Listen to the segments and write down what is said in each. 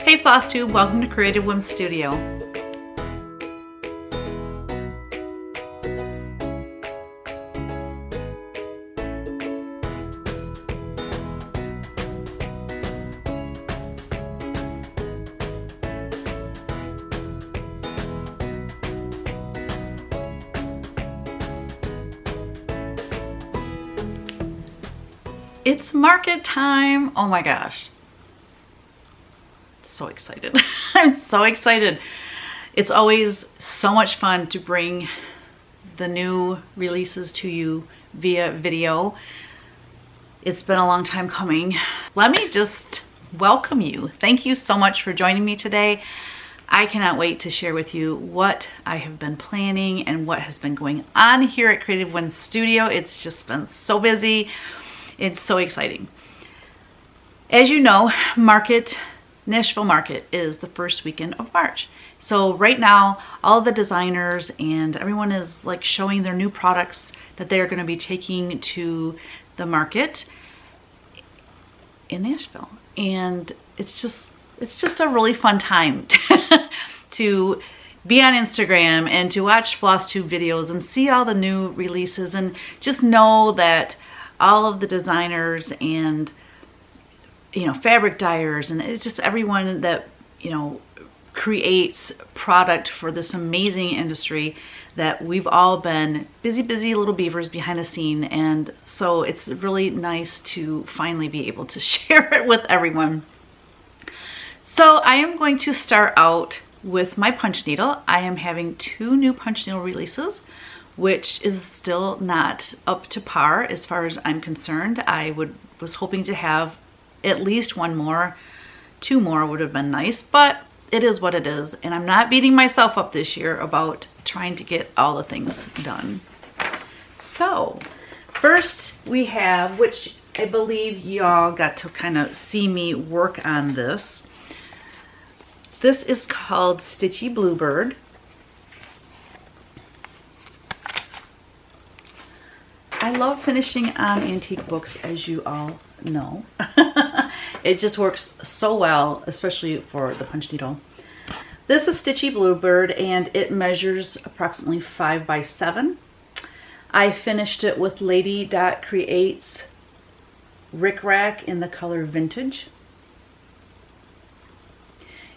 Hey Flosstube, welcome to Creative Whim Studio. It's market time. Oh my gosh. So excited. I'm so excited. It's always so much fun to bring the new releases to you via video. It's been a long time coming. Let me just welcome you. Thank you so much for joining me today. I cannot wait to share with you what I have been planning and what has been going on here at Creative Whim Studio. It's just been so busy. It's so exciting. As you know, Nashville Market is the first weekend of March. So right now, all the designers and everyone is like showing their new products that they're going to be taking to the market in Nashville. And it's just a really fun time to be on Instagram and to watch Flosstube videos and see all the new releases and just know that all of the designers and fabric dyers and it's just everyone that creates product for this amazing industry that we've all been busy little beavers behind the scene, and so it's really nice to finally be able to share it with everyone. So I am going to start out with my punch needle. I am having 2 new punch needle releases, which is still not up to par as far as I'm concerned. I was hoping to have at least 1 more. 2 more would have been nice, but it is what it is. And I'm not beating myself up this year about trying to get all the things done. So first we have, which I believe y'all got to kind of see me work on this. This is called Stitchy Bluebird. I love finishing on antique books, as you all know. It just works so well, especially for the punch needle. This is Stitchy Bluebird and it measures approximately 5 by 7. I finished it with Lady Dot Creates Rick Rack in the color Vintage.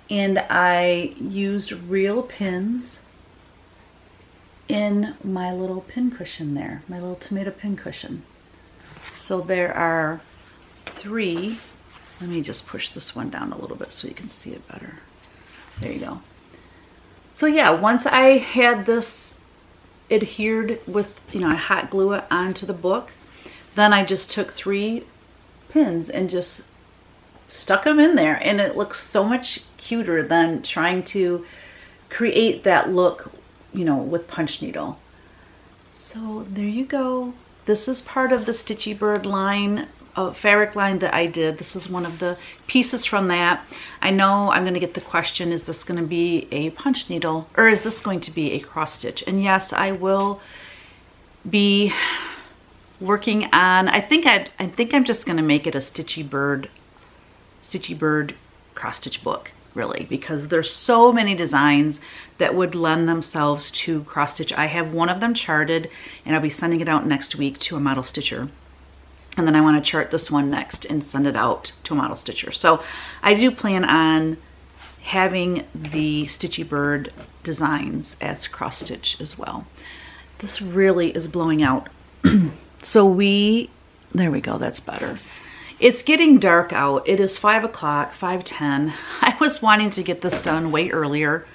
And I used real pins in my little pin cushion there, my little tomato pin cushion. So there are 3. Let me just push this one down a little bit so you can see it better. There you go. So yeah, once I had this adhered with, I hot glue it onto the book, then I just took 3 pins and just stuck them in there, and it looks so much cuter than trying to create that look with punch needle. So there you go. This is part of the Stitchy Bird line, fabric line that I did. This is one of the pieces from that. I know I'm going to get the question, is this going to be a punch needle or is this going to be a cross stitch? And yes, I will be working on, I think I'm just going to make it a Stitchy Bird cross stitch book, really, because there's so many designs that would lend themselves to cross stitch. I have one of them charted and I'll be sending it out next week to a model stitcher. And then I want to chart this one next and send it out to a model stitcher. So I do plan on having the Stitchy Bird designs as cross stitch as well. This really is blowing out. So there we go, that's better. It's getting dark out. It is 5 o'clock, 5:10. I was wanting to get this done way earlier.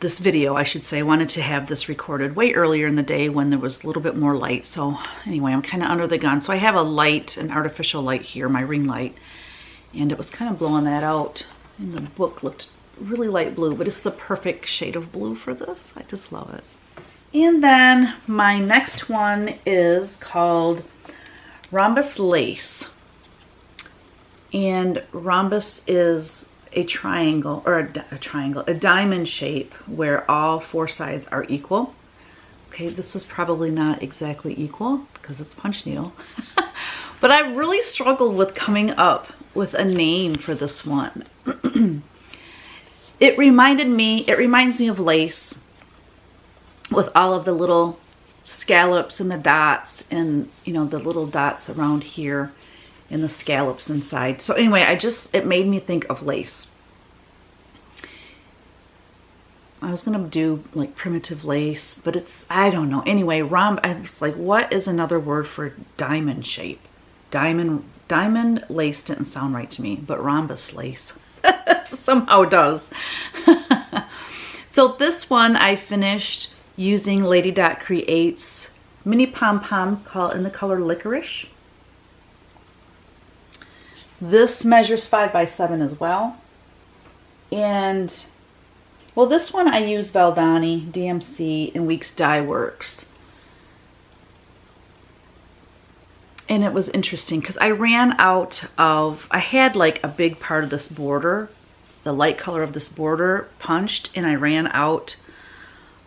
This video, I should say, I wanted to have this recorded way earlier in the day when there was a little bit more light. So anyway, I'm kind of under the gun. So I have an artificial light here, my ring light, and it was kind of blowing that out. And the book looked really light blue, but it's the perfect shade of blue for this. I just love it. And then my next one is called Rhombus Lace. And rhombus is a triangle, or a diamond shape where all 4 sides are equal. Okay, this is probably not exactly equal because it's punch needle, but I really struggled with coming up with a name for this one. It reminds me of lace with all of the little scallops and the dots and, you know, the little dots around here and the scallops inside. So anyway, it made me think of lace. I was gonna do like primitive lace, but I don't know. Anyway, I was like, what is another word for diamond shape? Diamond lace didn't sound right to me, but rhombus lace somehow does. So this one I finished using Lady Dot Creates mini pom-pom in the color Licorice. This measures 5 by 7 as well. And well, this one I use Valdani, DMC, and Weeks Dye Works. And it was interesting because I ran out of, I had like a big part of this border, the light color of this border punched, and I ran out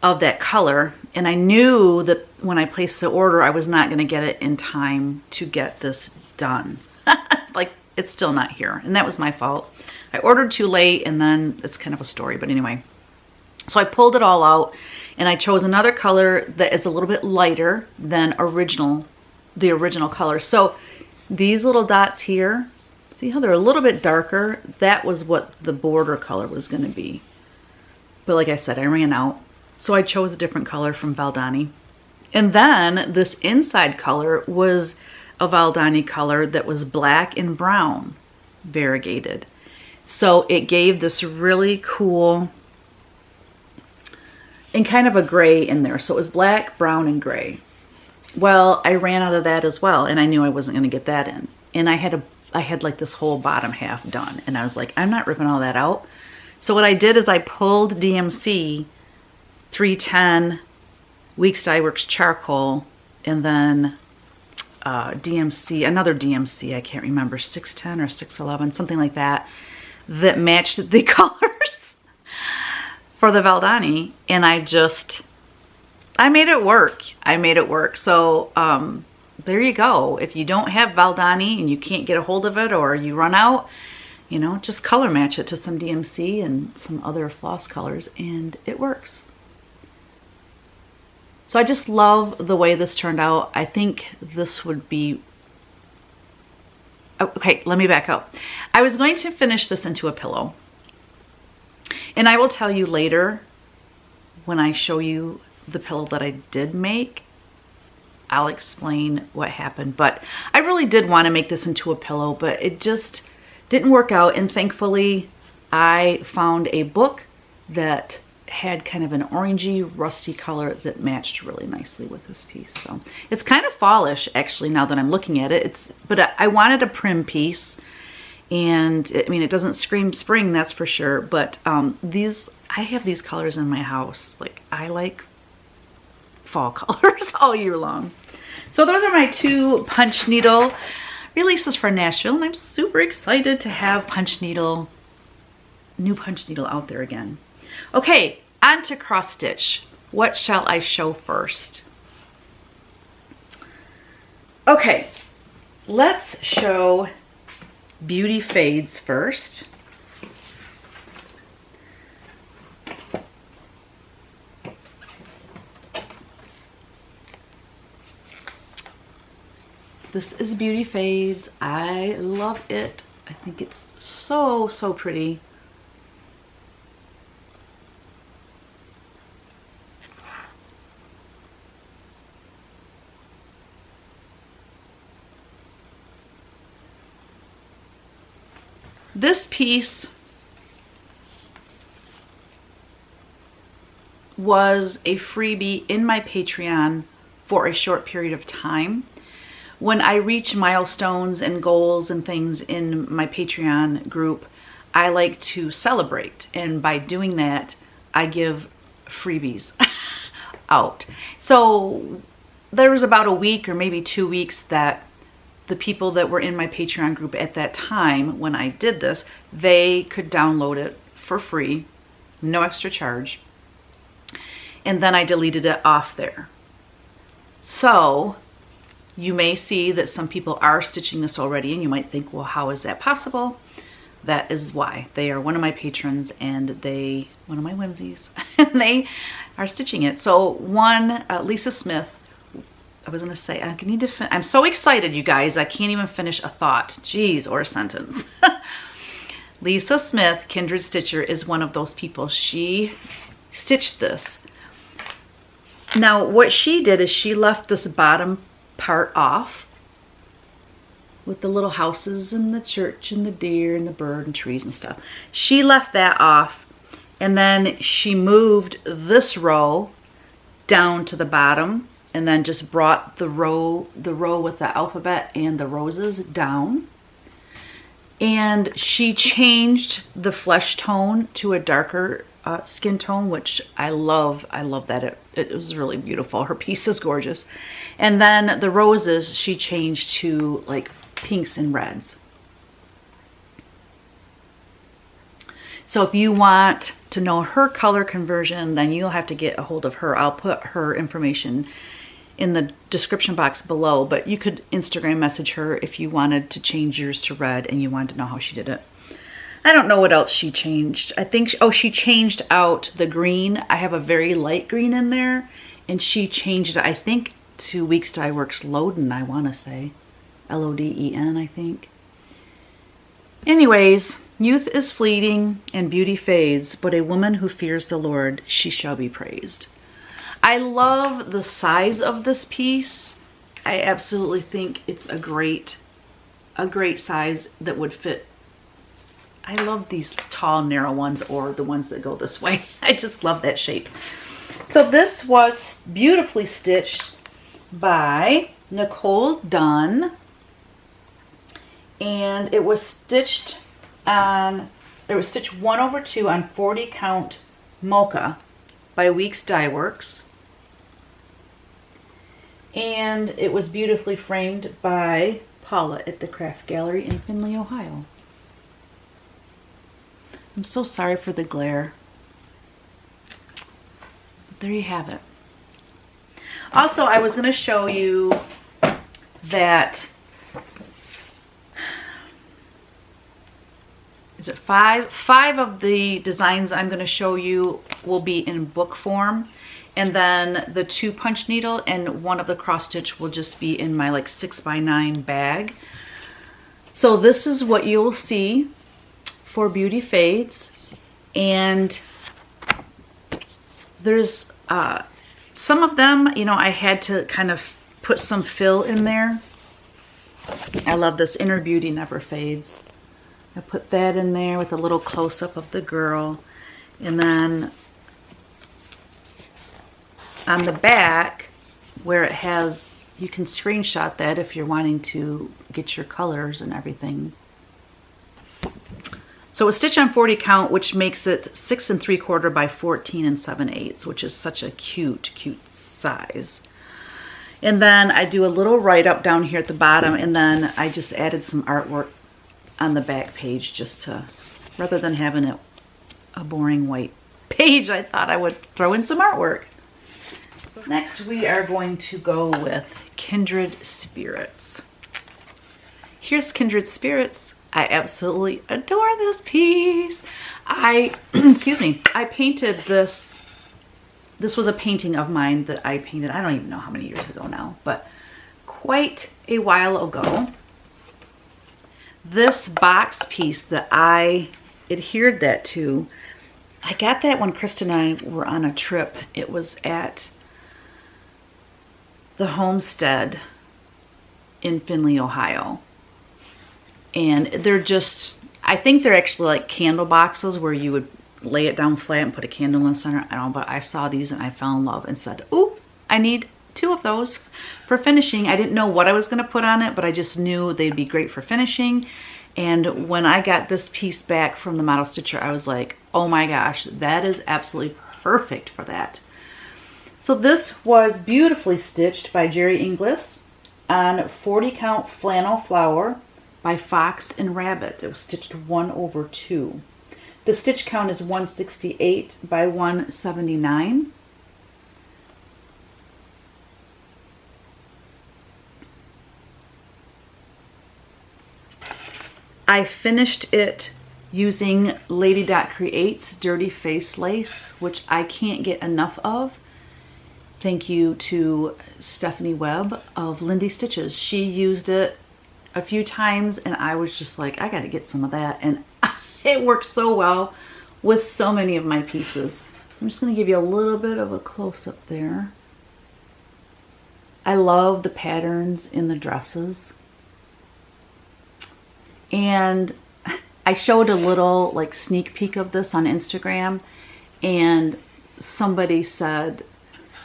of that color. And I knew that when I placed the order, I was not going to get it in time to get this done. Like, it's still not here. And that was my fault. I ordered too late, and then it's kind of a story. But anyway, so I pulled it all out, and I chose another color that is a little bit lighter than the original color. So these little dots here, see how they're a little bit darker? That was what the border color was going to be. But like I said, I ran out. So I chose a different color from Valdani. And then this inside color was a Valdani color that was black and brown variegated. So it gave this really cool and kind of a gray in there. So it was black, brown, and gray. Well, I ran out of that as well, and I knew I wasn't going to get that in. And I had like this whole bottom half done, and I was like, I'm not ripping all that out. So what I did is I pulled DMC 310, Weeks Dye Works charcoal, and then DMC, another DMC, I can't remember, 610 or 611, something like that, that matched the colors for the Valdani, and I made it work. I made it work. So there you go. If you don't have Valdani and you can't get a hold of it, or you run out, you know, just color match it to some DMC and some other floss colors, and it works. So I just love the way this turned out. I think this would be, okay, let me back up. I was going to finish this into a pillow, and I will tell you later when I show you the pillow that I did make. I'll explain what happened, but I really did want to make this into a pillow, but it just didn't work out. And thankfully I found a book that had kind of an orangey rusty color that matched really nicely with this piece. So it's kind of fallish actually now that I'm looking at it. But I wanted a prim piece, and I mean, it doesn't scream spring, that's for sure, but I have these colors in my house. Like, I like fall colors all year long. So those are my two punch needle releases for Nashville, and I'm super excited to have new punch needle out there again. Okay, on to cross stitch. What shall I show first? Okay, let's show Beauty Fades first. This is Beauty Fades. I love it. I think it's so, so pretty. This piece was a freebie in my Patreon for a short period of time. When I reach milestones and goals and things in my Patreon group, I like to celebrate. And by doing that, I give freebies out. So there was about a week or maybe 2 weeks that the people that were in my Patreon group at that time when I did this, they could download it for free, no extra charge. And then I deleted it off there. So you may see that some people are stitching this already, and you might think, well, how is that possible? that is why. They are one of my patrons and one of my whimsies, they are stitching it. So one, Lisa Smith, I was gonna say, I need to, I'm so excited, you guys, I can't even finish a thought, geez, or a sentence. Lisa Smith, Kindred Stitcher, is one of those people. She stitched this. Now, what she did is she left this bottom part off with the little houses and the church and the deer and the bird and trees and stuff. She left that off, and then she moved this row down to the bottom, and then just brought the row with the alphabet and the roses down. And she changed the flesh tone to a darker skin tone, which I love. I love that. It was really beautiful. Her piece is gorgeous. And then the roses she changed to like pinks and reds. So if you want to know her color conversion, then you'll have to get a hold of her. I'll put her information in the description box below, but you could Instagram message her if you wanted to change yours to red and you wanted to know how she did it. I don't know what else she changed. I think, she changed out the green. I have a very light green in there, and she changed it, I think, to Weeks Dye Works Loden, I want to say. L-O-D-E-N, I think. Anyways, youth is fleeting and beauty fades, but a woman who fears the Lord, she shall be praised. I love the size of this piece. I absolutely think it's a great size that would fit. I love these tall, narrow ones, or the ones that go this way. I just love that shape. So this was beautifully stitched by Nicole Dunn, and it was stitched 1/2 on 40 count mocha by Weeks Dye Works. And it was beautifully framed by Paula at the Craft Gallery in Findlay, Ohio. I'm so sorry for the glare. But there you have it. Also, I was going to show you that, is it five of the designs I'm going to show you will be in book form. And then the 2 punch needle and one of the cross stitch will just be in my like 6x9 bag. So this is what you'll see for Beauty Fades. And there's some of them, you know, I had to kind of put some fill in there. I love this Inner Beauty Never Fades. I put that in there with a little close-up of the girl. And then on the back, where it has, you can screenshot that if you're wanting to get your colors and everything. So a stitch on 40 count, which makes it 6 3/4 by 14 7/8, which is such a cute size. And then I do a little write-up down here at the bottom, and then I just added some artwork on the back page just to, rather than having it a boring white page, I thought I would throw in some artwork. So next we are going to go with Kindred Spirits. Here's Kindred Spirits. I absolutely adore this piece. Excuse me, I painted this. This was a painting of mine that I painted, I don't even know how many years ago now, but quite a while ago. This box piece that I adhered that to, I got that when Krista and I were on a trip. It was at the homestead in Findlay, Ohio. And they're just, I think they're actually like candle boxes where you would lay it down flat and put a candle in the center. I don't know, but I saw these and I fell in love and said, ooh, I need 2 of those for finishing. I didn't know what I was going to put on it, but I just knew they'd be great for finishing. And when I got this piece back from the model stitcher, I was like, oh my gosh, that is absolutely perfect for that. So this was beautifully stitched by Jerry Inglis on 40 count flannel flower by Fox and Rabbit. It was stitched 1/2. The stitch count is 168 by 179. I finished it using Lady Dot Creates Dirty Face Lace, which I can't get enough of. Thank you to Stephanie Webb of Lindy Stitches. She used it a few times and I was just like, I gotta get some of that. And it worked so well with so many of my pieces. So I'm just gonna give you a little bit of a close-up there. I love the patterns in the dresses. And I showed a little like sneak peek of this on Instagram, and somebody said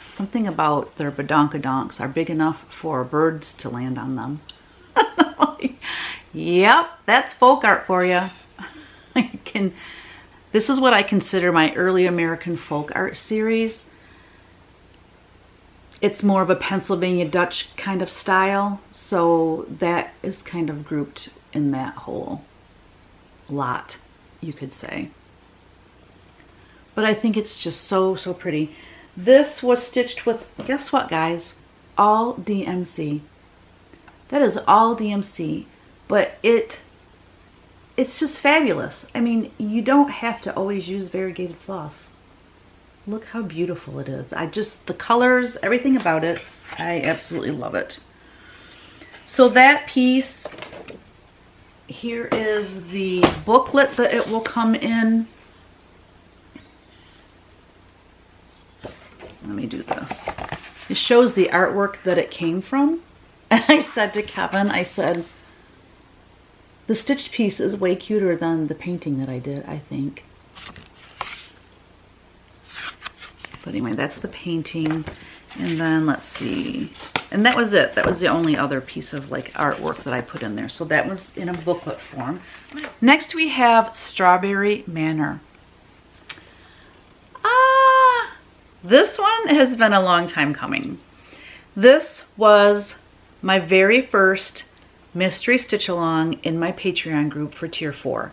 something about their badonkadonks are big enough for birds to land on them. Yep, that's folk art for you. This is what I consider my early American folk art series. It's more of a Pennsylvania Dutch kind of style, so that is kind of grouped in that whole lot, you could say. But I think it's just so pretty. This was stitched with, guess what guys, all DMC. That is all DMC, but it's just fabulous. I mean, you don't have to always use variegated floss. Look how beautiful it is. The colors, everything about it, I absolutely love it. So that piece, here is the booklet that it will come in. Let me do this. It shows the artwork that it came from. And I said to Kevin, I said, the stitched piece is way cuter than the painting that I did, I think. But anyway, that's the painting. And then let's see. And that was it. That was the only other piece of like artwork that I put in there. So that was in a booklet form. Next we have Strawberry Manor. This one has been a long time coming. This was my very first mystery stitch along in my Patreon group for Tier 4.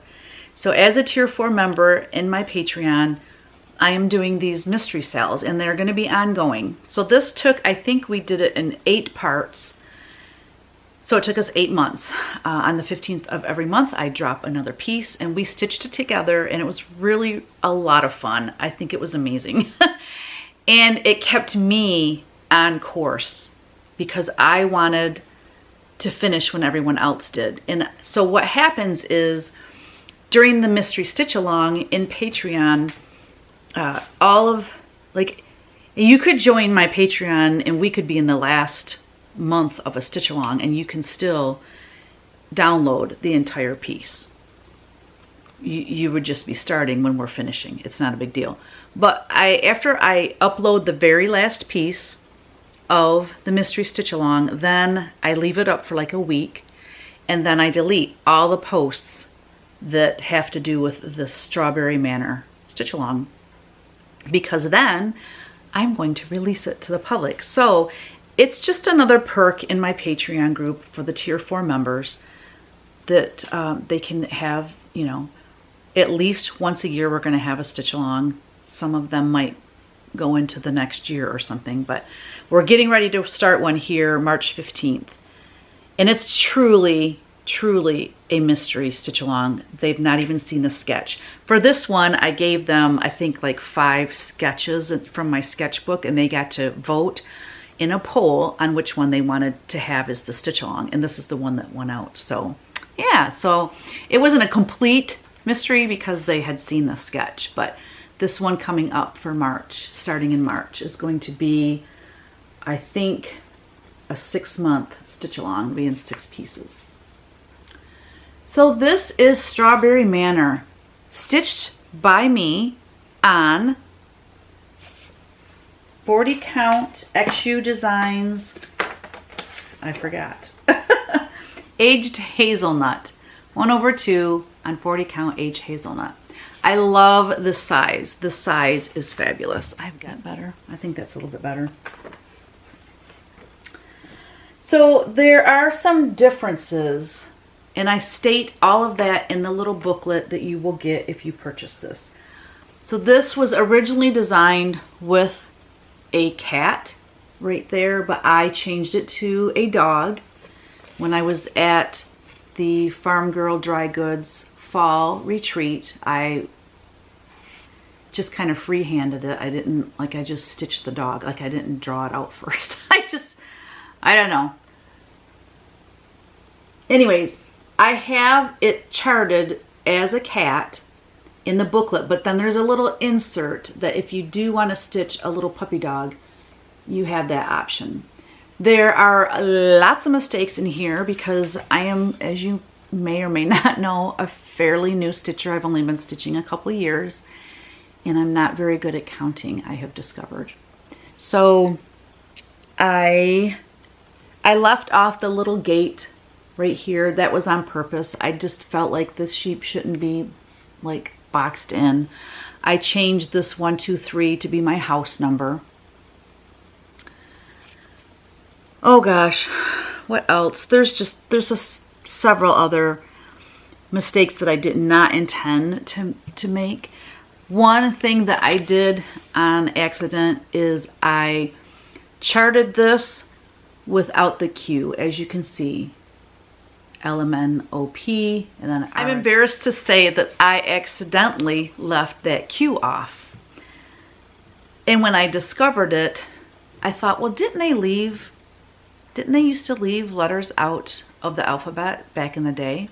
So as a Tier 4 member in my Patreon, I am doing these mystery sales and they're going to be ongoing. So this took, I think we did it in 8 parts. So it took us 8 months. On the 15th of every month, I drop another piece and we stitched it together and it was really a lot of fun. I think it was amazing. And it kept me on course because I wanted to finish when everyone else did. And so what happens is during the mystery stitch along in Patreon, you could join my Patreon and we could be in the last month of a stitch along and you can still download the entire piece. You would just be starting when we're finishing. It's not a big deal. But after I upload the very last piece of the mystery stitch along, then I leave it up for like a week and then I delete all the posts that have to do with the Strawberry Manor stitch along, because then I'm going to release it to the public. So it's just another perk in my Patreon group for the Tier 4 members that they can have, you know, at least once a year we're going to have a stitch along. Some of them might go into the next year or something, but we're getting ready to start one here March 15th. And it's truly a mystery stitch along. They've not even seen the sketch. For this one, I gave them, I think, like 5 sketches from my sketchbook, and they got to vote in a poll on which one they wanted to have as the stitch along. And this is the one that went out. So yeah, so it wasn't a complete mystery because they had seen the sketch, but this one coming up for March, starting in March, is going to be, I think, a 6-month stitch along, be in 6 pieces. So this is Strawberry Manor, stitched by me on 40 count XU Designs, I forgot, Aged Hazelnut, 1/2 on 40 count aged hazelnut. I love this size. This size is fabulous. I've got better. I think that's a little bit better. So there are some differences, and I state all of that in the little booklet that you will get if you purchase this. So this was originally designed with a cat right there, but I changed it to a dog when I was at the Farm Girl Dry Goods fall retreat, I just kind of free-handed it. I didn't, like, I just stitched the dog. Like, I didn't draw it out first. I don't know. Anyways, I have it charted as a cat in the booklet, but then there's a little insert that if you do want to stitch a little puppy dog, you have that option. There are lots of mistakes in here because I am, as you may or may not know, a fairly new stitcher. I've only been stitching a couple of years, and I'm not very good at counting, I have discovered. So I left off the little gate right here. That was on purpose. I just felt like this sheep shouldn't be like boxed in. I changed this 1, 2, 3 to be my house number. Oh gosh, what else? There's several other mistakes that I did not intend to make. One thing that I did on accident is I charted this without the Q, as you can see. LMNOP, and then I'm embarrassed to say that I accidentally left that Q off. And when I discovered it, I thought, well, didn't they used to leave letters out of the alphabet back in the day?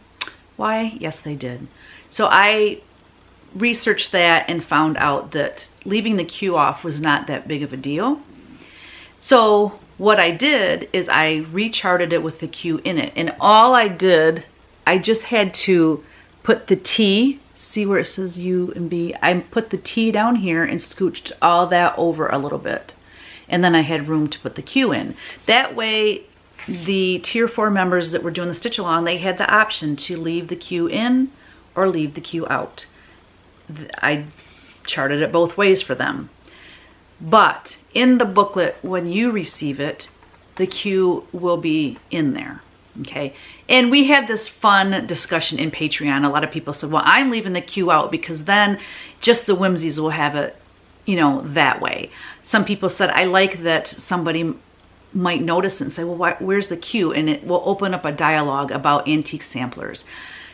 Why, yes, they did. So I researched that and found out that leaving the Q off was not that big of a deal. So what I did is I recharted it with the Q in it. And all I did, I just had to put the T, see where it says U and B, I put the T down here and scooched all that over a little bit. And then I had room to put the Q in. That way, the Tier 4 members that were doing the stitch along, they had the option to leave the Q in or leave the Q out. I charted it both ways for them. But in the booklet, when you receive it, the Q will be in there, okay? And we had this fun discussion in Patreon. A lot of people said, well, I'm leaving the Q out because then just the whimsies will have it, you know, that way. Some people said, I like that somebody might notice it and say, well, where's the Q? And it will open up a dialogue about antique samplers.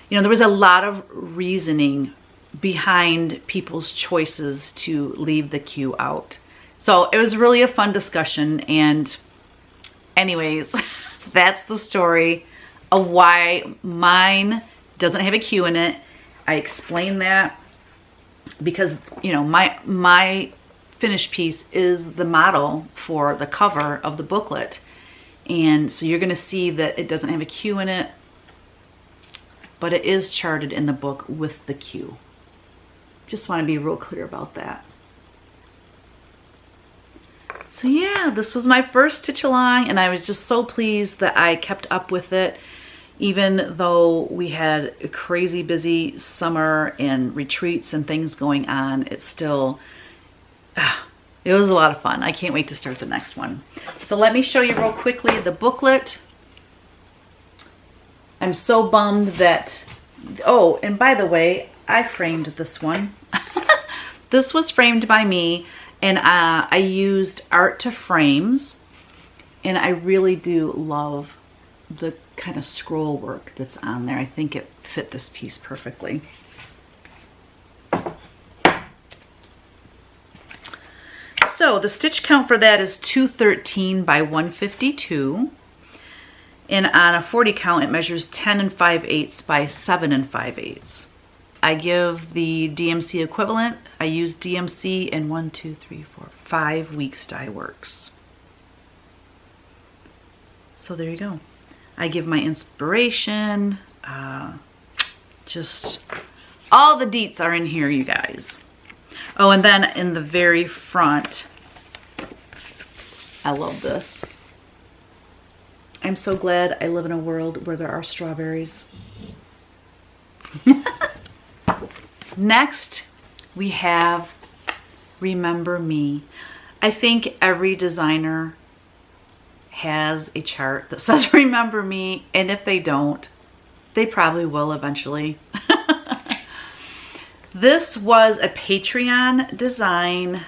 You know, there was a lot of reasoning behind people's choices to leave the Q out. So it was really a fun discussion. And anyways, that's the story of why mine doesn't have a Q in it. I explained that because, you know, my finished piece is the model for the cover of the booklet. And so you're going to see that it doesn't have a Q in it, but it is charted in the book with the Q. Just want to be real clear about that. So yeah, this was my first stitch along, and I was just so pleased that I kept up with it. Even though we had a crazy busy summer and retreats and things going on, it still, it was a lot of fun. I can't wait to start the next one. So let me show you real quickly the booklet. I'm so bummed that, oh, and by the way, I framed this one. This was framed by me, and I used art to frames, and I really do love the kind of scroll work that's on there. I think it fit this piece perfectly. So the stitch count for that is 213 by 152. And on a 40 count, it measures 10 5/8 by 7 5/8. I give the DMC equivalent. I use DMC in 1, 2, 3, 4, 5 weeks dye works. So there you go. I give my inspiration. Just all the deets are in here, you guys. Oh, and then in the very front, I love this. I'm so glad I live in a world where there are strawberries. Next, we have Remember Me. I think every designer has a chart that says Remember Me, and if they don't, they probably will eventually. This was a Patreon design.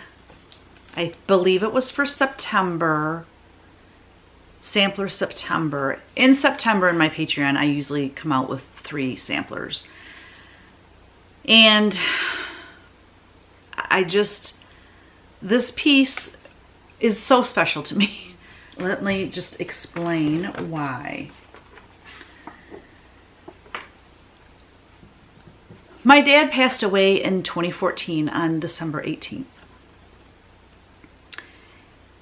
I believe it was for September. Sampler September. In September in my Patreon, I usually come out with 3 samplers. And this piece is so special to me. Let me just explain why. My dad passed away in 2014 on December 18th.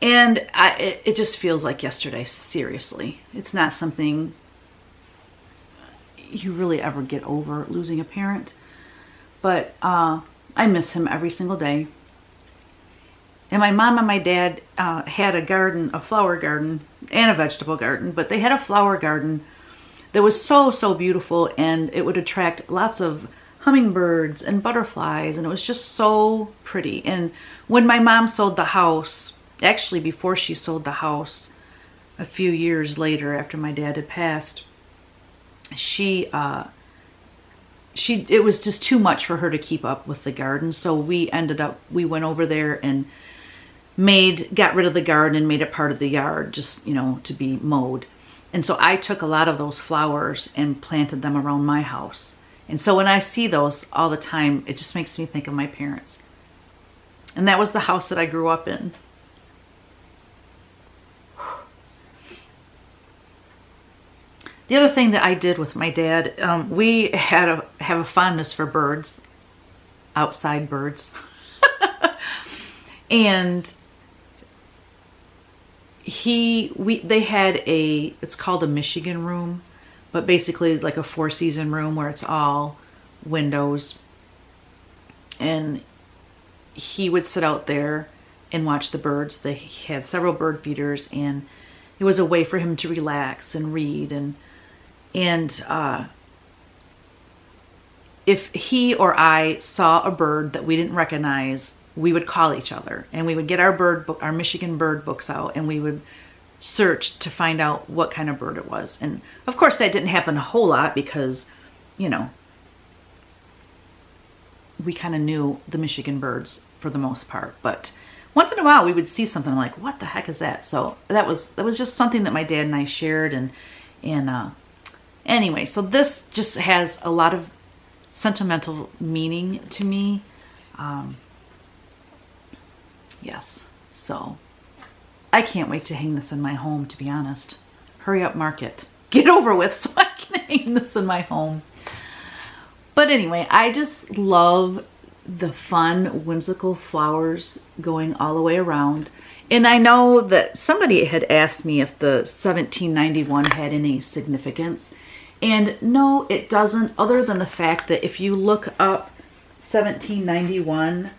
And it just feels like yesterday, seriously. It's not something you really ever get over, losing a parent. But I miss him every single day. And my mom and my dad had a garden, a flower garden, and a vegetable garden. But they had a flower garden that was so, so beautiful. And it would attract lots of hummingbirds and butterflies. And it was just so pretty. And when my mom sold the house, actually before she sold the house, a few years later after my dad had passed, it was just too much for her to keep up with the garden. So we went over there and got rid of the garden and made it part of the yard, just, to be mowed. And so I took a lot of those flowers and planted them around my house. And so when I see those all the time, it just makes me think of my parents. And that was the house that I grew up in. The other thing that I did with my dad, we have a fondness for birds, outside birds. And they had it's called a Michigan room, but basically like a 4-season room where it's all windows. And he would sit out there and watch the birds. They had several bird feeders, and it was a way for him to relax and read. And if he or I saw a bird that we didn't recognize, we would call each other, and we would get our Michigan bird books out, and we would search to find out what kind of bird it was. And of course that didn't happen a whole lot because, we kind of knew the Michigan birds for the most part. But once in a while we would see something like, what the heck is that? So that was just something that my dad and I shared. And anyway, so this just has a lot of sentimental meaning to me. Yes, so I can't wait to hang this in my home, to be honest. Hurry up, market. Get over with so I can hang this in my home. But anyway, I just love the fun, whimsical flowers going all the way around. And I know that somebody had asked me if the 1791 had any significance. And no, it doesn't, other than the fact that if you look up 1791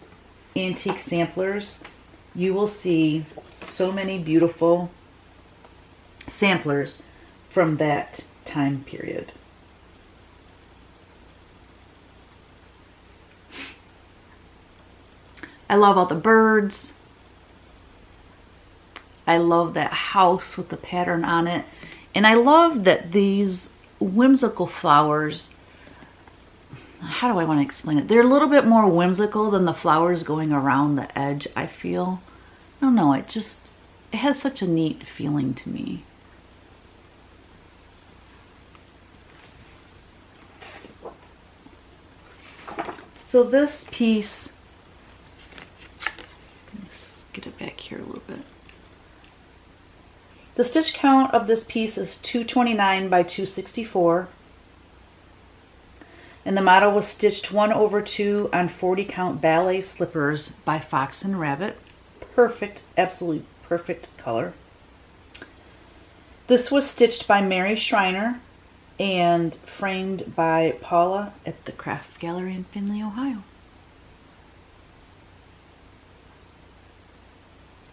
antique samplers, you will see so many beautiful samplers from that time period. I love all the birds. I love that house with the pattern on it. And I love that these whimsical flowers, how do I want to explain it? They're a little bit more whimsical than the flowers going around the edge, I feel. I don't know, it has such a neat feeling to me. So this piece, let's get it back here a little bit. The stitch count of this piece is 229 by 264. And the model was stitched 1/2 on 40 count ballet slippers by Fox and Rabbit. Perfect, absolutely perfect color. This was stitched by Mary Schreiner and framed by Paula at the Craft Gallery in Findlay, Ohio.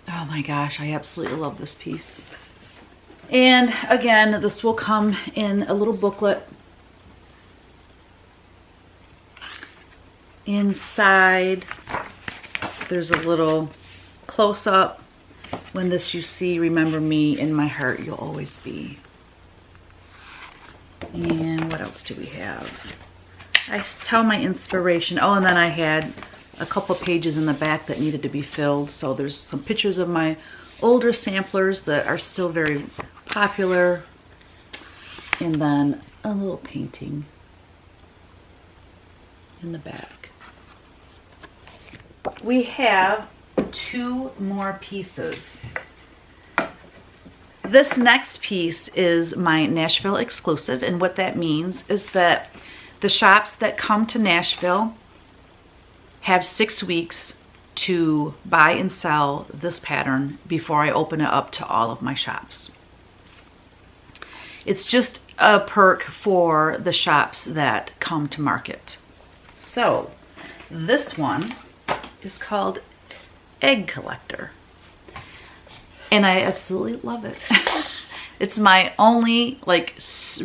Oh my gosh, I absolutely love this piece. And again, this will come in a little booklet. Inside, there's a little close-up. When this you see, remember me, in my heart you'll always be. And what else do we have? I tell my inspiration. Oh, and then I had a couple pages in the back that needed to be filled. So there's some pictures of my older samplers that are still very popular. And then a little painting. in the back. We have 2 more pieces. This next piece is my Nashville exclusive, and what that means is that the shops that come to Nashville have 6 weeks to buy and sell this pattern before I open it up to all of my shops. It's just a perk for the shops that come to market. So this one is called Egg Collector, and I absolutely love it. It's my only like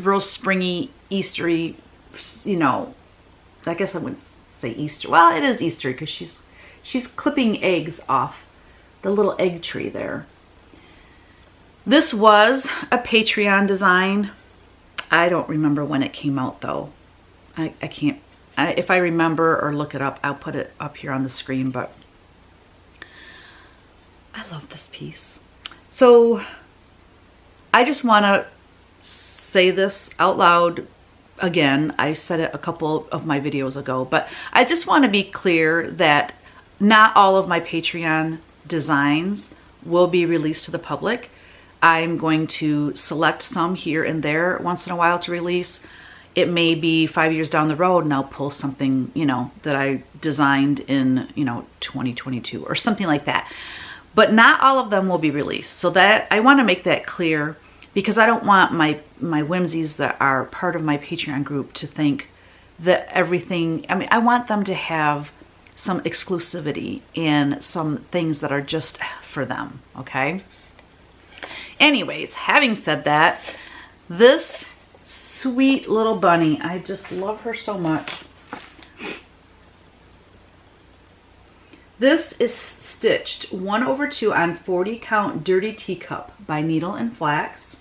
real springy, Eastery, you know, I guess I wouldn't say Easter. Well, it is Easter because she's clipping eggs off the little egg tree there. This was a Patreon design. I don't remember when it came out though. I can't, if I remember or look it up, I'll put it up here on the screen, but I love this piece. So I just want to say this out loud again. I said it a couple of my videos ago, but I just want to be clear that not all of my Patreon designs will be released to the public. I'm going to select some here and there once in a while to release. It may be 5 years down the road and I'll pull something, you know, that I designed in, you know, 2022 or something like that. But not all of them will be released. So that I want to make that clear, because I don't want my whimsies that are part of my Patreon group to think that everything, I mean, I want them to have some exclusivity and some things that are just for them, okay? Anyways, having said that, this sweet little bunny, I just love her so much. This is stitched 1/2 on 40 count Dirty Teacup by Needle and Flax.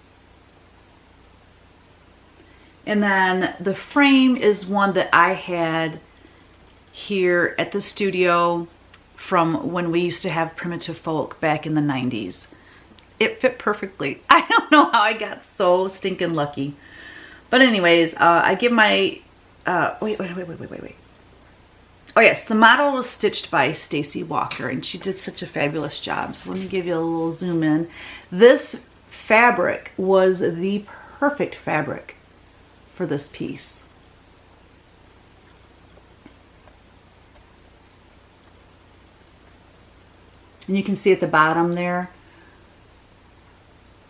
And then the frame is one that I had here at the studio from when we used to have Primitive Folk back in the 90s. It fit perfectly. I don't know how I got so stinking lucky. But anyways, I give my, wait. Oh yes, the model was stitched by Stacy Walker, and she did such a fabulous job. So let me give you a little zoom in. This fabric was the perfect fabric for this piece. And you can see at the bottom there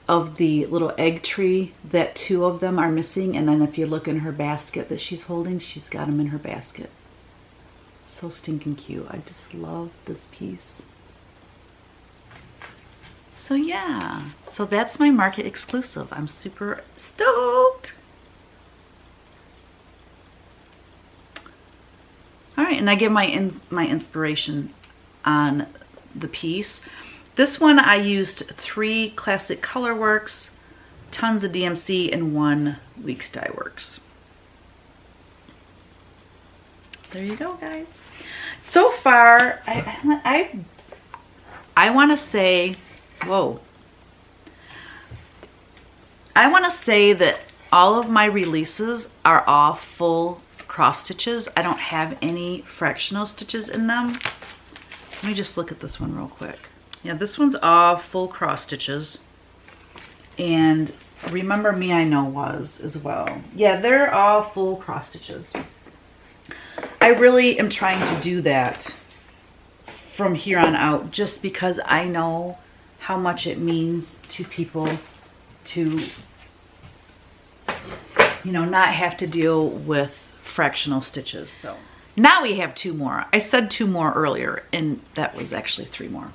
of the little egg tree that 2 of them are missing. And then if you look in her basket that she's holding, she's got them in her basket. So stinking cute. I just love this piece. So yeah, so that's my market exclusive. I'm super stoked. All right, and I give my inspiration on the piece. This one I used 3 Classic Colorworks, tons of DMC, and 1 Weeks Dye Works. There you go, guys. So far, I want to say, whoa. I want to say that all of my releases are all full cross stitches. I don't have any fractional stitches in them. Let me just look at this one real quick. Yeah, this one's all full cross stitches. And Remember Me I Know was as well. Yeah, they're all full cross stitches. I really am trying to do that from here on out, just because I know how much it means to people to, you know, not have to deal with fractional stitches. So now we have 2 more. I said 2 more earlier, and that was actually 3 more.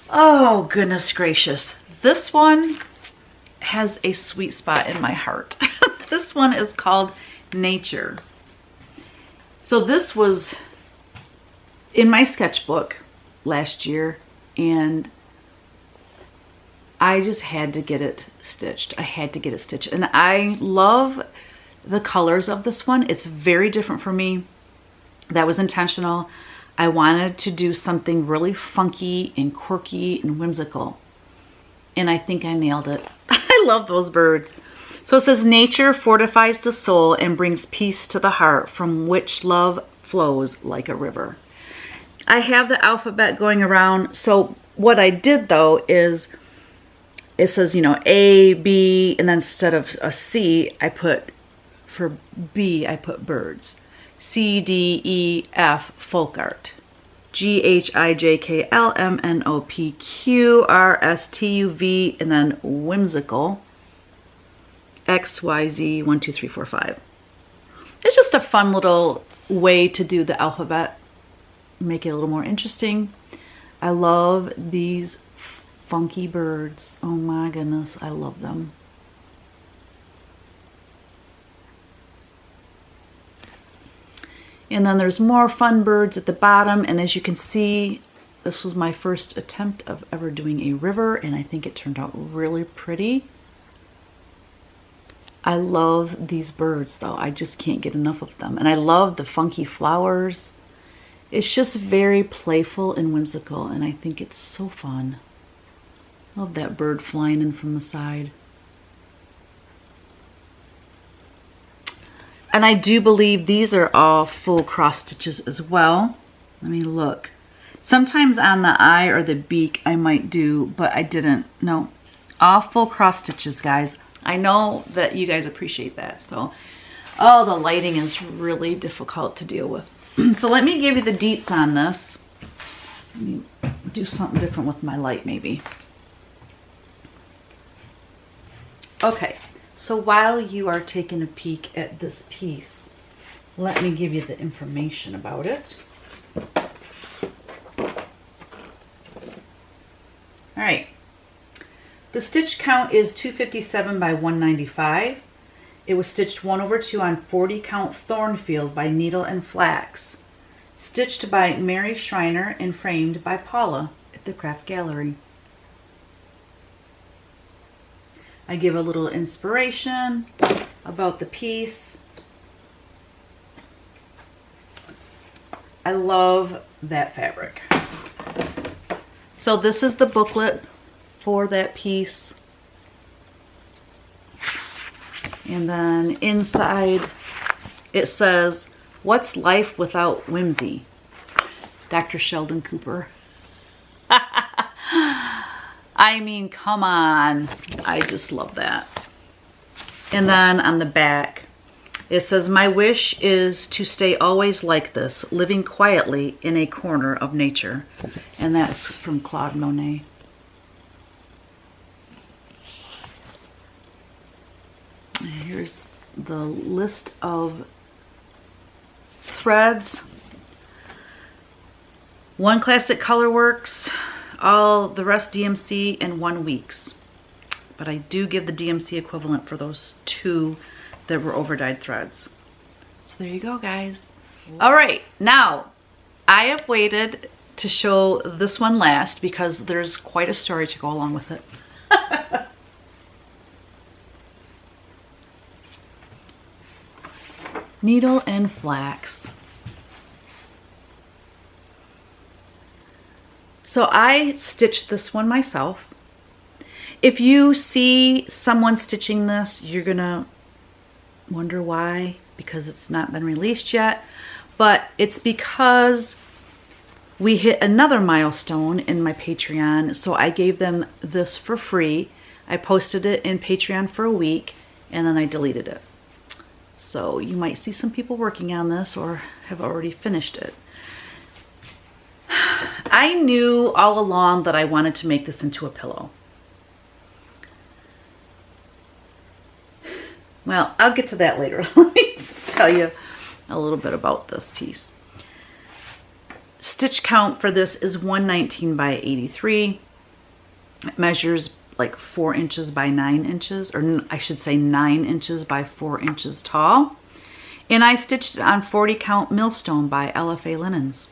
Oh, goodness gracious. This one has a sweet spot in my heart. This one is called Nature. So this was in my sketchbook last year, and I just had to get it stitched. I had to get it stitched. And I love the colors of this one. It's very different for me. That was intentional. I wanted to do something really funky and quirky and whimsical. And I think I nailed it. I love those birds. So it says, nature fortifies the soul and brings peace to the heart, from which love flows like a river. I have the alphabet going around. So what I did though is, it says, you know, A, B, and then instead of a C, I put, for B, I put birds. C, D, E, F, folk art. G, H, I, J, K, L, M, N, O, P, Q, R, S, T, U, V, and then whimsical. X, Y, Z, 1, 2, 3, 4, 5. It's just a fun little way to do the alphabet. Make it a little more interesting. I love these funky birds. Oh my goodness, I love them. And then there's more fun birds at the bottom, and as you can see, this was my first attempt of ever doing a river, and I think it turned out really pretty. I love these birds though. I just can't get enough of them. And I love the funky flowers. It's just very playful and whimsical, and I think it's so fun. Love that bird flying in from the side. And I do believe these are all full cross stitches as well. Let me look. Sometimes on the eye or the beak I might do, but I didn't. No, all full cross stitches, guys. I know that you guys appreciate that. So, oh, the lighting is really difficult to deal with. So let me give you the deets on this. Let me do something different with my light maybe. Okay, so while you are taking a peek at this piece, let me give you the information about it. All right, the stitch count is 257 by 195. It was stitched 1/2 on 40 count Thornfield by Needle and Flax. Stitched by Mary Schreiner and framed by Paula at the Craft Gallery. I give a little inspiration about the piece. I love that fabric. So this is the booklet for that piece. And then inside it says, "What's life without whimsy?" Dr. Sheldon Cooper. I mean, come on. I just love that. And then on the back, it says, "My wish is to stay always like this, living quietly in a corner of nature." And that's from Claude Monet. And here's the list of threads. 1 Classic Colorworks, all the rest DMC, and 1 Weeks. But I do give the DMC equivalent for those 2 that were overdyed threads. So there you go, guys. All right, now I have waited to show this one last because there's quite a story to go along with it. Needle and Flax. So I stitched this one myself. If you see someone stitching this, you're gonna wonder why, because it's not been released yet, but it's because we hit another milestone in my Patreon, so I gave them this for free. I posted it in Patreon for a week, and then I deleted it. So you might see some people working on this or have already finished it. I knew all along that I wanted to make this into a pillow. Well, I'll get to that later. Let me just tell you a little bit about this piece. Stitch count for this is 119 by 83. It measures like 4 inches by 9 inches, or I should say 9 inches by 4 inches tall. And I stitched it on 40 count millstone by LFA Linens.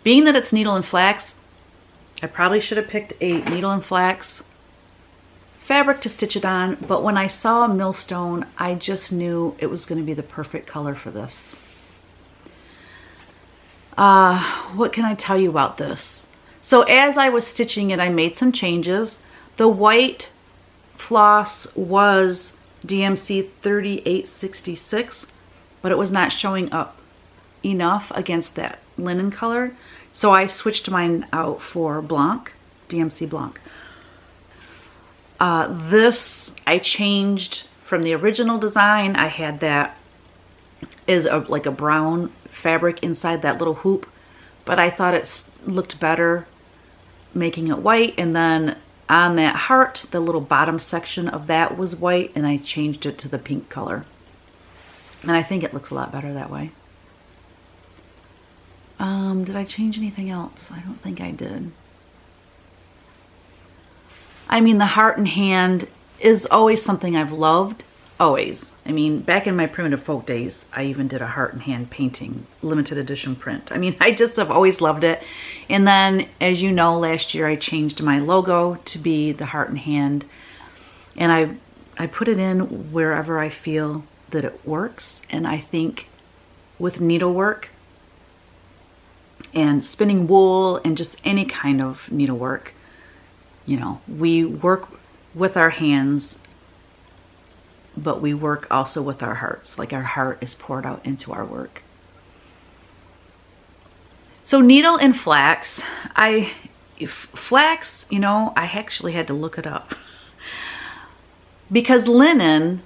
Being that it's needle and flax, I probably should have picked a needle and flax fabric to stitch it on, but when I saw millstone, I just knew it was going to be the perfect color for this. What can I tell you about this? So as I was stitching it, I made some changes. The white floss was DMC 3866, but it was not showing up enough against that linen color. So I switched mine out for Blanc, DMC Blanc. This I changed from the original design. I had that is like a brown fabric inside that little hoop, but I thought it looked better making it white. And then on that heart, the little bottom section of that was white, and I changed it to the pink color. And I think it looks a lot better that way. Did I change anything else? I don't think I did. I mean, the heart and hand is always something I've loved, always. I mean, back in my primitive folk days, I even did a heart and hand painting, limited edition print. I mean, I just have always loved it. And then, as you know, last year I changed my logo to be the heart and hand. And I put it in wherever I feel that it works. And I think with needlework and spinning wool and just any kind of needlework, you know, we work with our hands, but we work also with our hearts. Like our heart is poured out into our work. So needle and flax, flax, you know, I actually had to look it up because linen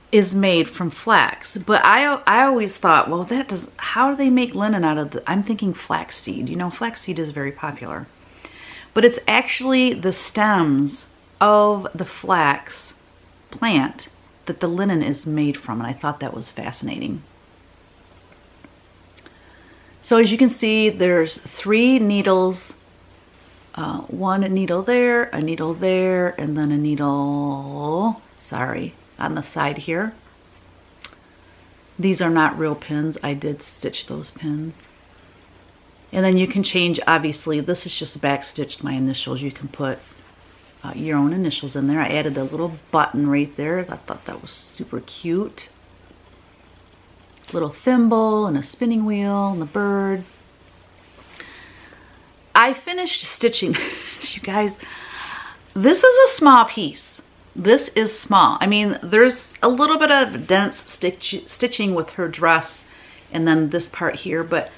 is made from flax, but I always thought, well, how do they make linen out of I'm thinking flaxseed. You know, flaxseed is very popular, but it's actually the stems of the flax plant that the linen is made from, and I thought that was fascinating. So as you can see, there's 3 needles, one needle there, and then a needle, sorry, on the side here. These are not real pins. I did stitch those pins. And then you can change, obviously, this is just back stitched my initials. You can put your own initials in there. I added a little button right there. I thought that was super cute. Little thimble and a spinning wheel and the bird. I finished stitching. You guys, this is a small piece. This is small. I mean, there's a little bit of dense stitching with her dress and then this part here, but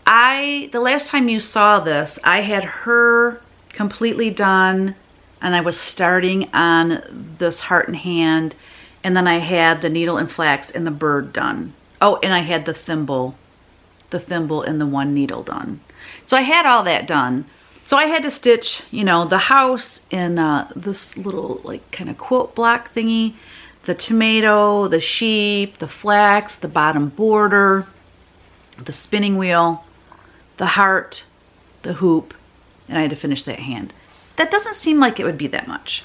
the last time you saw this, I had her completely done and I was starting on this heart and hand, and then I had the needle and flax and the bird done. Oh, and I had the thimble and the one needle done. So I had all that done. So I had to stitch, you know, the house in this little like kind of quilt block thingy, the tomato, the sheep, the flax, the bottom border, the spinning wheel, the heart, the hoop, and I had to finish that hand. That doesn't seem like it would be that much.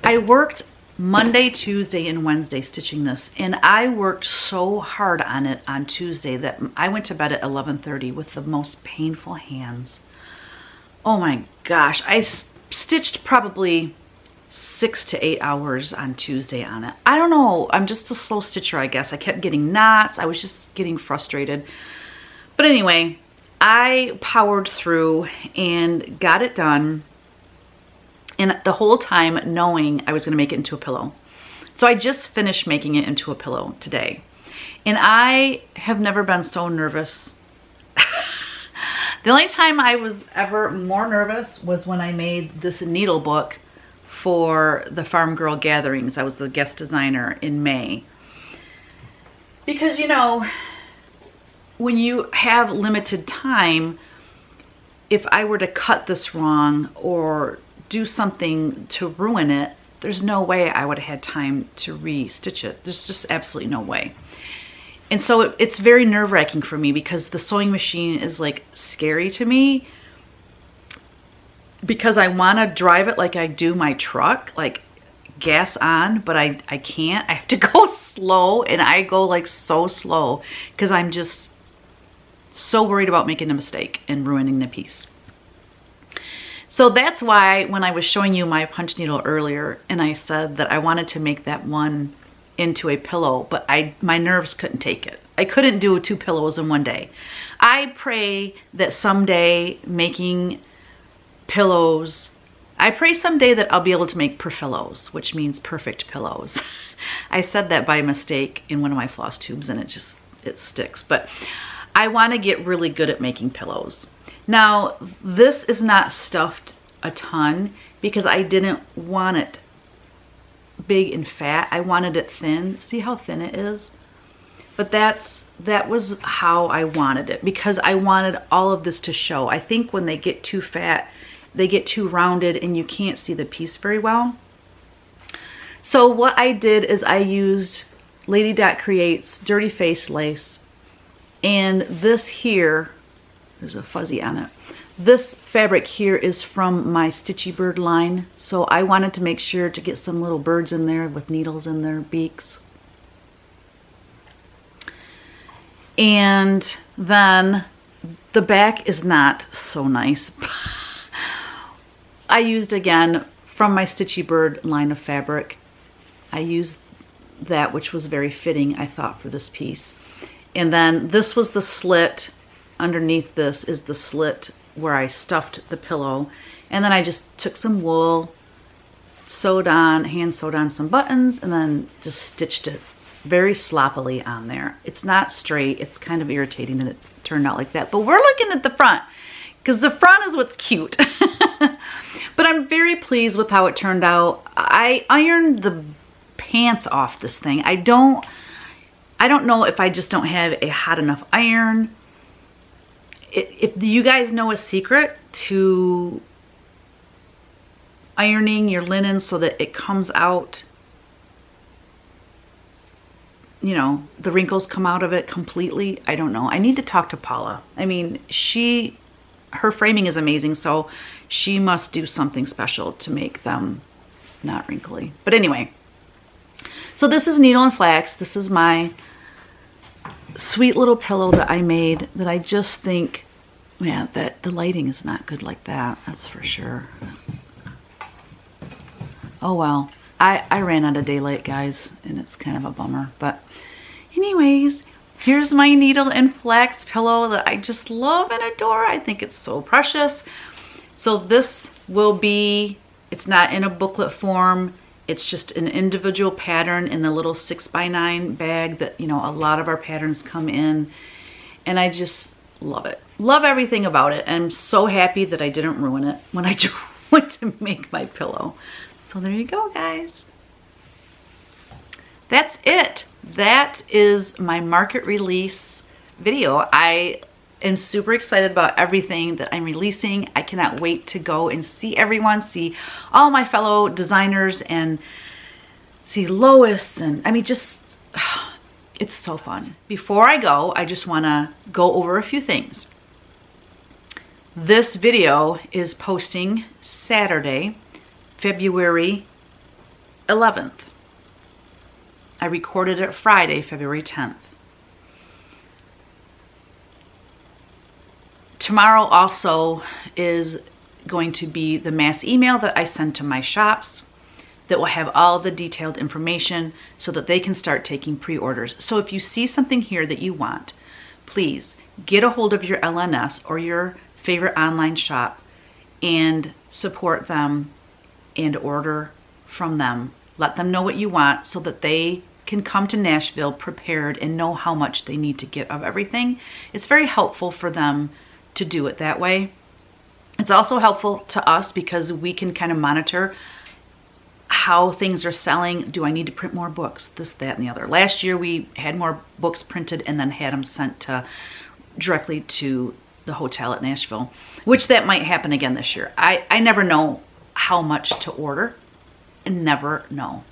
I worked Monday, Tuesday, and Wednesday stitching this, and I worked so hard on it on Tuesday that I went to bed at 11:30 with the most painful hands. Oh my gosh, I stitched probably 6 to 8 hours on Tuesday on it. I don't know, I'm just a slow stitcher, I guess. I kept getting knots. I was just getting frustrated. But anyway, I powered through and got it done. And the whole time knowing I was going to make it into a pillow. So I just finished making it into a pillow today. And I have never been so nervous. The only time I was ever more nervous was when I made this needle book for the Farm Girl Gatherings. I was the guest designer in May. Because, you know, when you have limited time, if I were to cut this wrong or do something to ruin it, there's no way I would have had time to re-stitch it. There's just absolutely no way. And so it's very nerve-wracking for me because the sewing machine is like scary to me because I want to drive it like I do my truck, like gas on, but I can't. I have to go slow, and I go like so slow because I'm just so worried about making a mistake and ruining the piece. So that's why when I was showing you my punch needle earlier and I said that I wanted to make that one into a pillow, but my nerves couldn't take it. I couldn't do 2 pillows in one day. I pray that someday making pillows, I pray someday that I'll be able to make perfillows, which means perfect pillows. I said that by mistake in one of my floss tubes and it sticks, but I want to get really good at making pillows. Now, this is not stuffed a ton because I didn't want it big and fat. I wanted it thin. See how thin it is? But that was how I wanted it, because I wanted all of this to show. I think when they get too fat, they get too rounded and you can't see the piece very well. So what I did is I used Lady Dot Creates Dirty Face Lace, and this here, there's a fuzzy on it. This fabric here is from my Stitchy Bird line, so I wanted to make sure to get some little birds in there with needles in their beaks. And then the back is not so nice. I used, again, from my Stitchy Bird line of fabric, I used that, which was very fitting, I thought, for this piece. And then this was the slit. Underneath this is the slit where I stuffed the pillow. And then I just took some wool, hand sewed on some buttons, and then just stitched it very sloppily on there. It's not straight. It's kind of irritating that it turned out like that. But we're looking at the front, because the front is what's cute. But I'm very pleased with how it turned out. I ironed the pants off this thing. I don't know if I just don't have a hot enough iron. If you guys know a secret to ironing your linen so that it comes out, you know, the wrinkles come out of it completely, I don't know. I need to talk to Paula. I mean, her framing is amazing, so she must do something special to make them not wrinkly. But anyway, so this is Needle and Flax. This is my sweet little pillow that I made that I just think, man, that the lighting is not good like that. That's for sure. Oh well. I ran out of daylight, guys, and it's kind of a bummer. But anyways, here's my Needle and Flax pillow that I just love and adore. I think it's so precious. So this will be, it's not in a booklet form. It's just an individual pattern in the little 6x9 bag that, you know, a lot of our patterns come in. And I just love it. Love everything about it. And I'm so happy that I didn't ruin it when I went to make my pillow. So there you go, guys. That's it. That is my market release video. I am super excited about everything that I'm releasing. I cannot wait to go and see everyone, see all my fellow designers, and see Lois, and I mean, just, it's so fun. Before I go, I just want to go over a few things. This video is posting Saturday, February 11th. I recorded it Friday, February 10th. Tomorrow also is going to be the mass email that I send to my shops that will have all the detailed information so that they can start taking pre-orders. So if you see something here that you want, please get a hold of your LNS or your favorite online shop and support them and order from them. Let them know what you want so that they can come to Nashville prepared and know how much they need to get of everything. It's very helpful for them to do it that way. It's also helpful to us because we can kind of monitor how things are selling. Do I need to print more books? This, that, and the other. Last year we had more books printed and then had them sent directly to the hotel at Nashville, which that might happen again this year. I never know how much to order. I never know.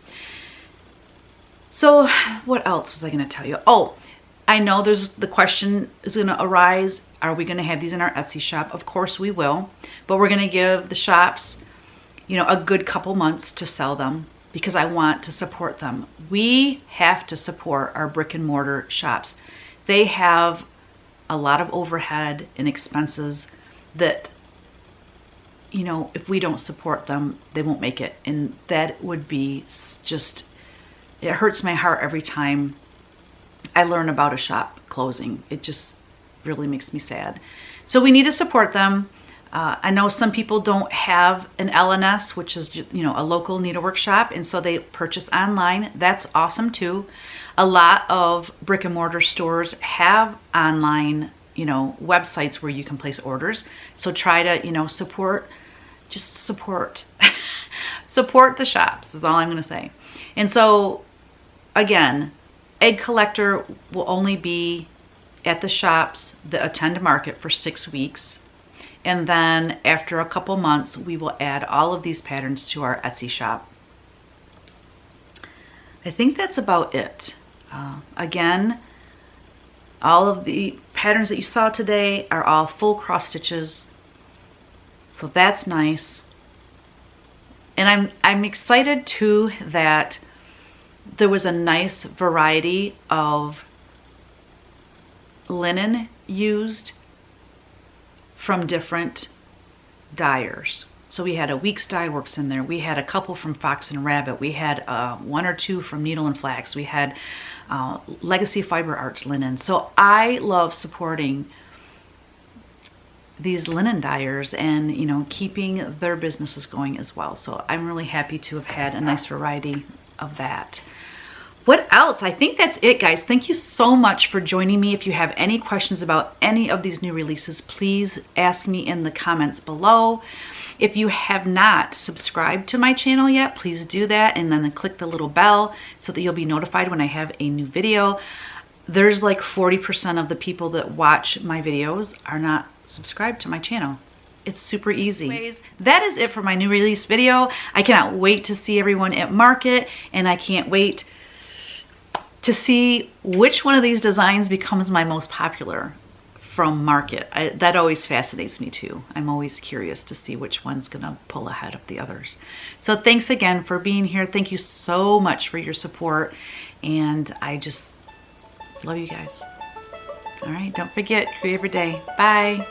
So what else was I going to tell you? Oh, I know the question is going to arise. Are we going to have these in our Etsy shop? Of course we will, but we're going to give the shops, you know, a good couple months to sell them because I want to support them. We have to support our brick and mortar shops. They have a lot of overhead and expenses that, you know, if we don't support them, they won't make it. And that would be just, it hurts my heart every time I learn about a shop closing. It just really makes me sad. So we need to support them. I know some people don't have an LNS, which is, you know, a local needlework shop, and so they purchase online. That's awesome too. A lot of brick and mortar stores have online, you know, websites where you can place orders. So try to, you know, support support the shops is all I'm going to say. And so again, egg collector will only be at the shops that attend market for 6 weeks. And then after a couple months, we will add all of these patterns to our Etsy shop. I think that's about it. Again, all of the patterns that you saw today are all full cross stitches. So that's nice. And I'm excited too that there was a nice variety of linen used from different dyers. So we had a Weeks Dye Works in there. We had a couple from Fox and Rabbit. We had 1 or 2 from Needle and Flax. We had Legacy Fiber Arts linen. So I love supporting these linen dyers and, you know, keeping their businesses going as well. So I'm really happy to have had a nice variety of that. What else? I think that's it, guys. Thank you so much for joining me. If you have any questions about any of these new releases, please ask me in the comments below. If you have not subscribed to my channel yet, please do that, and then click the little bell so that you'll be notified when I have a new video. There's like 40% of the people that watch my videos are not subscribed to my channel. It's super easy. Anyways, that is it for my new release video. I cannot wait to see everyone at market, and I can't wait to see which one of these designs becomes my most popular from market. That always fascinates me too. I'm always curious to see which one's gonna pull ahead of the others. So thanks again for being here. Thank you so much for your support, and I just love you guys. All right, don't forget, create every day. Bye.